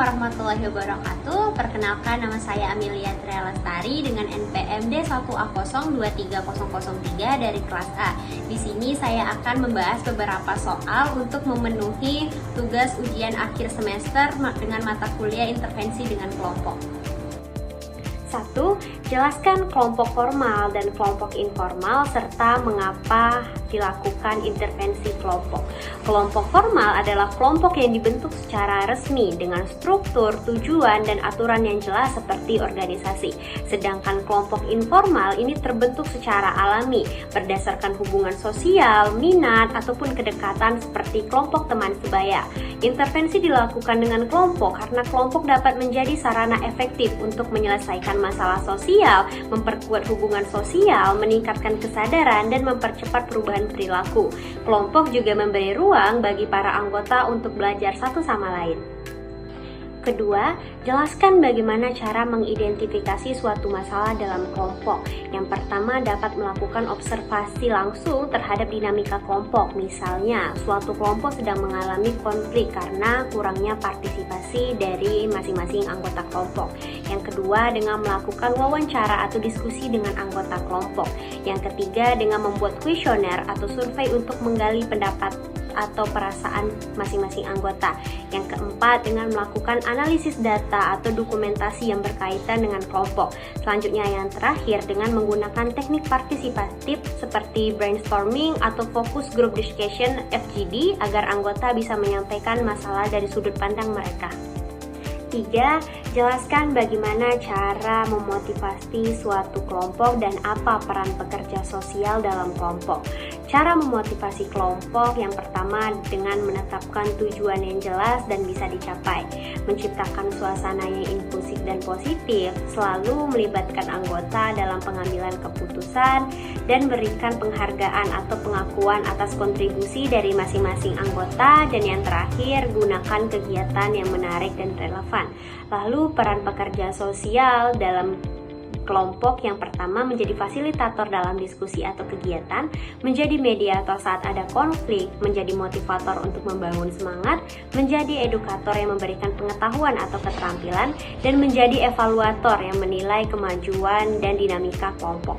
warahmatullahi wabarakatuh. Perkenalkan, nama saya Amelia Tria Lestari dengan NPM D1A023003 dari kelas A. Di sini saya akan membahas beberapa soal untuk memenuhi tugas ujian akhir semester dengan mata kuliah intervensi dengan kelompok. 1. Jelaskan kelompok formal dan kelompok informal serta mengapa dilakukan intervensi kelompok. Kelompok formal adalah kelompok yang dibentuk secara resmi dengan struktur, tujuan, dan aturan yang jelas seperti organisasi. Sedangkan kelompok informal ini terbentuk secara alami berdasarkan hubungan sosial, minat, ataupun kedekatan seperti kelompok teman sebaya. Intervensi dilakukan dengan kelompok karena kelompok dapat menjadi sarana efektif untuk menyelesaikan masalah sosial, memperkuat hubungan sosial, meningkatkan kesadaran, dan mempercepat perubahan perilaku. Kelompok juga memberi ruang bagi para anggota untuk belajar satu sama lain. Kedua, jelaskan bagaimana cara mengidentifikasi suatu masalah dalam kelompok. Yang pertama, dapat melakukan observasi langsung terhadap dinamika kelompok. Misalnya, suatu kelompok sedang mengalami konflik karena kurangnya partisipasi dari masing-masing anggota kelompok. Yang kedua, dengan melakukan wawancara atau diskusi dengan anggota kelompok. Yang ketiga, dengan membuat kuesioner atau survei untuk menggali pendapat atau perasaan masing-masing anggota. Yang keempat, dengan melakukan analisis data atau dokumentasi yang berkaitan dengan kelompok. Selanjutnya yang terakhir, dengan menggunakan teknik partisipatif seperti brainstorming atau focus group discussion FGD agar anggota bisa menyampaikan masalah dari sudut pandang mereka. 3. Jelaskan bagaimana cara memotivasi suatu kelompok dan apa peran pekerja sosial dalam kelompok. Cara memotivasi kelompok yang pertama dengan menetapkan tujuan yang jelas dan bisa dicapai, menciptakan suasana yang inklusif dan positif, selalu melibatkan anggota dalam pengambilan keputusan, dan berikan penghargaan atau pengakuan atas kontribusi dari masing-masing anggota, dan yang terakhir, gunakan kegiatan yang menarik dan relevan. Lalu peran pekerja sosial dalam kelompok yang pertama menjadi fasilitator dalam diskusi atau kegiatan, menjadi mediator saat ada konflik, menjadi motivator untuk membangun semangat, menjadi edukator yang memberikan pengetahuan atau keterampilan, dan menjadi evaluator yang menilai kemajuan dan dinamika kelompok.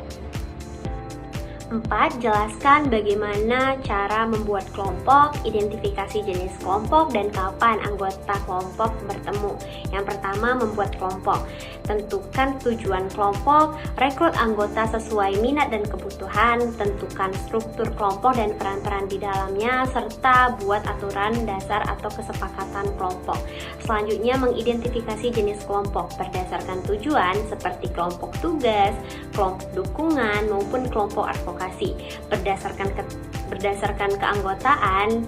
4. Jelaskan bagaimana cara membuat kelompok, identifikasi jenis kelompok, dan kapan anggota kelompok bertemu. Yang pertama, membuat kelompok. Tentukan tujuan kelompok, rekrut anggota sesuai minat dan kebutuhan, tentukan struktur kelompok dan peran-peran di dalamnya, serta buat aturan dasar atau kesepakatan kelompok. Selanjutnya, mengidentifikasi jenis kelompok berdasarkan tujuan seperti kelompok tugas, kelompok dukungan, maupun kelompok advokasi. Berdasarkan keanggotaan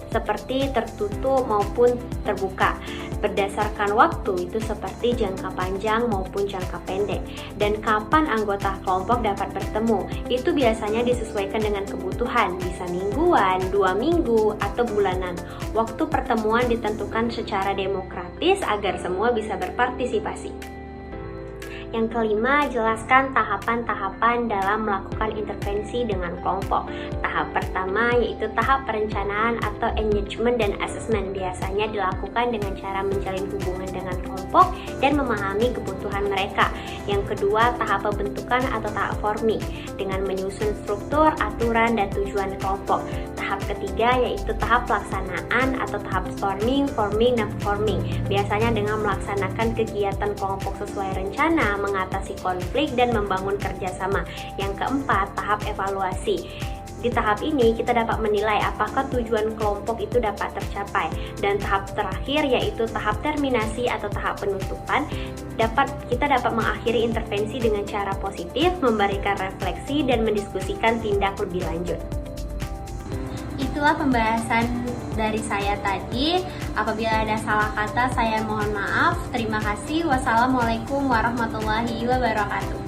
seperti tertutup maupun terbuka, berdasarkan waktu itu seperti jangka panjang maupun jangka pendek, dan kapan anggota kelompok dapat bertemu itu biasanya disesuaikan dengan kebutuhan, bisa mingguan, 2 minggu, atau bulanan. Waktu pertemuan ditentukan secara demokratis agar semua bisa berpartisipasi. Yang kelima, jelaskan tahapan-tahapan dalam melakukan intervensi dengan kelompok. Tahap pertama yaitu tahap perencanaan atau engagement dan assessment. Biasanya dilakukan dengan cara menjalin hubungan dengan kelompok dan memahami kebutuhan mereka. Yang kedua, tahap pembentukan atau tahap forming dengan menyusun struktur, aturan, dan tujuan kelompok. Tahap ketiga yaitu tahap pelaksanaan atau tahap storming, forming, dan performing. Biasanya dengan melaksanakan kegiatan kelompok sesuai rencana, mengatasi konflik, dan membangun kerjasama. Yang keempat, tahap evaluasi. Di tahap ini kita dapat menilai apakah tujuan kelompok itu dapat tercapai. Dan tahap terakhir yaitu tahap terminasi atau tahap penutupan. Kita dapat mengakhiri intervensi dengan cara positif, memberikan refleksi, dan mendiskusikan tindak lebih lanjut. Itulah pembahasan dari saya tadi. Apabila ada salah kata, saya mohon maaf. Terima kasih. Wassalamualaikum warahmatullahi wabarakatuh.